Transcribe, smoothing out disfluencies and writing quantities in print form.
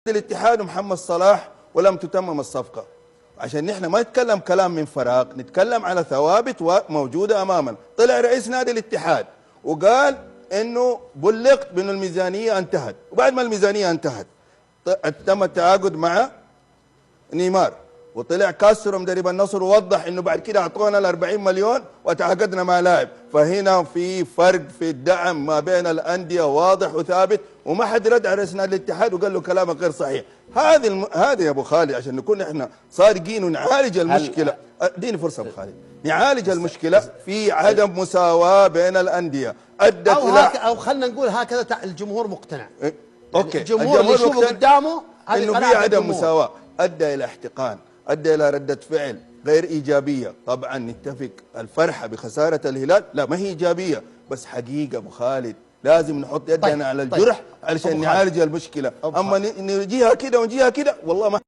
الاتحاد ومحمد صلاح ولم تتمم الصفقة، عشان نحن ما نتكلم كلام من فراغ، نتكلم على ثوابت موجودة أمامنا. طلع رئيس نادي الاتحاد وقال إنه بلغت بأن الميزانية انتهت، وبعد ما الميزانية انتهت تم التعاقد مع نيمار، وطلع كاسترو مدرب النصر ووضح انه بعد كده اعطونا ال 40 مليون وتعاقدنا مع لاعب. فهنا في فرق في الدعم ما بين الانديه واضح وثابت، وما حد رد على رئيس نادي الاتحاد وقال له كلامك غير صحيح. هذا يا ابو خالد عشان نكون احنا صادقين ونعالج المشكله. اديني فرصه ابو خالد، نعالج المشكله في عدم مساواه بين الانديه ادت او خلينا نقول هكذا الجمهور مقتنع. اوكي، الجمهور اللي يشوفه قدامه انه في عدم مساواه ادى الى احتقان، ادى الى رده فعل غير ايجابيه. طبعا نتفق الفرحه بخساره الهلال لا ما هي ايجابيه، بس حقيقه ابو خالد لازم نحط يدنا على الجرح علشان نعالج المشكله. اما نجيها كده ونجيها كده والله ما